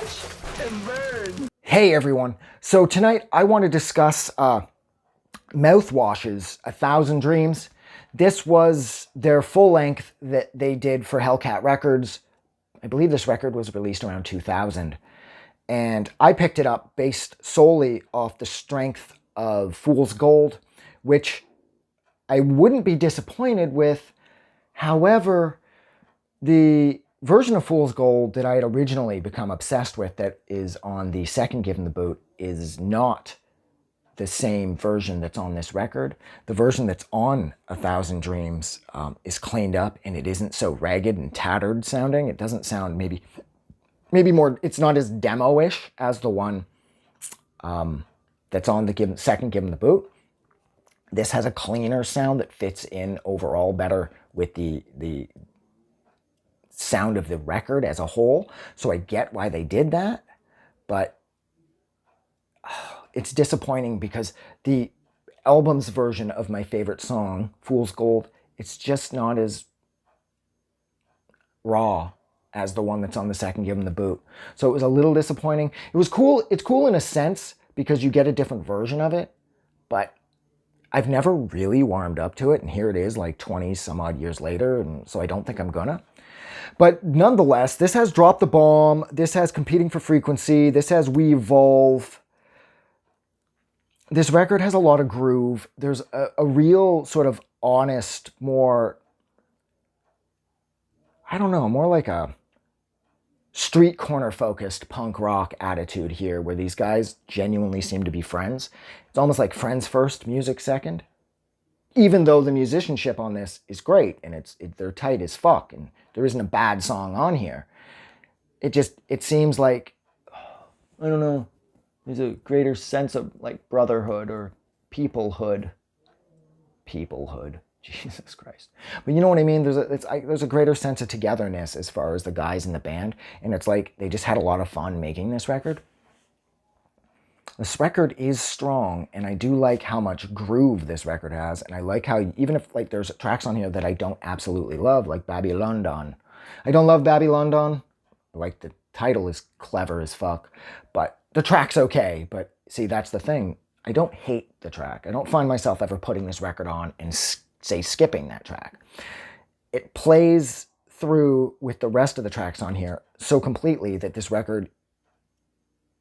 Watch and burn. Hey everyone, so tonight I want to discuss Mouthwash's 1,000 Dreams. This was their full length that they did for Hellcat Records. I believe this record was released around 2000. And I picked it up based solely off the strength of Fool's Gold, which I wouldn't be disappointed with. However, the version of Fool's Gold that I had originally become obsessed with that is on the second Given the Boot is not the same version that's on this record. The version that's on 1,000 Dreams is cleaned up, and it isn't so ragged and tattered sounding. It doesn't sound maybe more, it's not as demo-ish as the one that's on the second Given the Boot. This has a cleaner sound that fits in overall better with the sound of the record as a whole. So I get why they did that, but it's disappointing because the album's version of my favorite song, Fool's Gold, it's just not as raw as the one that's on the second Given the Boot. So it was a little disappointing. It was cool. It's cool in a sense because you get a different version of it, but I've never really warmed up to it, and here it is like 20 some odd years later, and so I don't think I'm gonna. But nonetheless, this has Drop the Bomb, this has Competing for Frequency, this has We Evolve. This record has a lot of groove. There's a real sort of honest, more, I don't know, more like a street corner focused punk rock attitude here where these guys genuinely seem to be friends. It's almost like friends first, music second. Even though the musicianship on this is great and they're tight as fuck and there isn't a bad song on here. It seems like, I don't know, there's a greater sense of like brotherhood or peoplehood. Peoplehood. Jesus Christ. But you know what I mean? There's a greater sense of togetherness as far as the guys in the band. And it's like they just had a lot of fun making this record. This record is strong, and I do like how much groove this record has, and I like how, even if like there's tracks on here that I don't absolutely love, like Baby London. I don't love Baby London. Like, the title is clever as fuck, but the track's okay. But see, that's the thing. I don't hate the track. I don't find myself ever putting this record on and say skipping that track. It plays through with the rest of the tracks on here so completely that this record,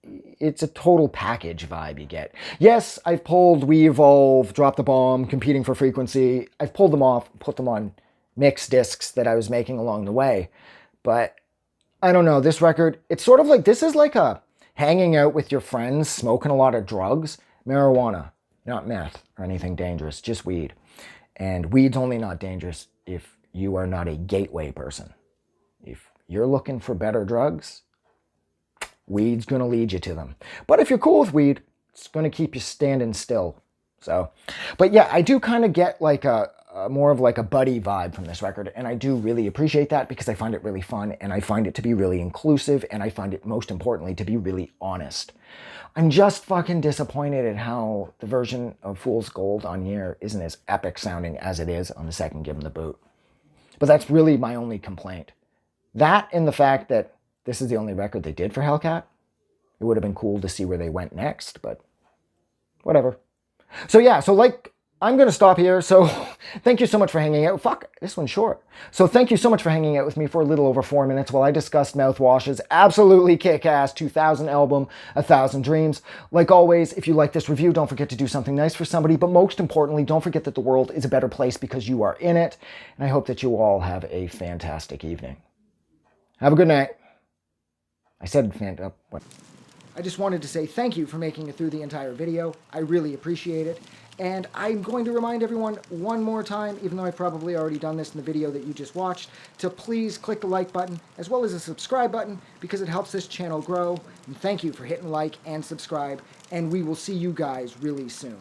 it's a total package vibe you get. Yes, I've pulled We Evolve, Drop the Bomb, Competing for Frequency. I've pulled them off, put them on mix discs that I was making along the way. But I don't know, this record, it's sort of like, this is like a hanging out with your friends, smoking a lot of drugs, marijuana, not meth or anything dangerous, just weed. And weed's only not dangerous if you are not a gateway person. If you're looking for better drugs, weed's going to lead you to them. But if you're cool with weed, it's going to keep you standing still. So, but yeah, I do kind of get like a more of like a buddy vibe from this record. And I do really appreciate that because I find it really fun and I find it to be really inclusive and I find it, most importantly, to be really honest. I'm just fucking disappointed at how the version of Fool's Gold on here isn't as epic sounding as it is on the second Given the Boot. But that's really my only complaint. That and the fact that this is the only record they did for Hellcat. It would have been cool to see where they went next, but whatever. So yeah, so like, I'm going to stop here. So thank you so much for hanging out. Fuck, this one's short. So thank you so much for hanging out with me for a little over 4 minutes while I discussed Mouthwash's absolutely kick-ass 2000 album, 1,000 Dreams. Like always, if you like this review, don't forget to do something nice for somebody. But most importantly, don't forget that the world is a better place because you are in it. And I hope that you all have a fantastic evening. Have a good night. I said what? I just wanted to say thank you for making it through the entire video. I really appreciate it. And I'm going to remind everyone one more time, even though I've probably already done this in the video that you just watched, to please click the like button as well as the subscribe button because it helps this channel grow. And thank you for hitting like and subscribe. And we will see you guys really soon.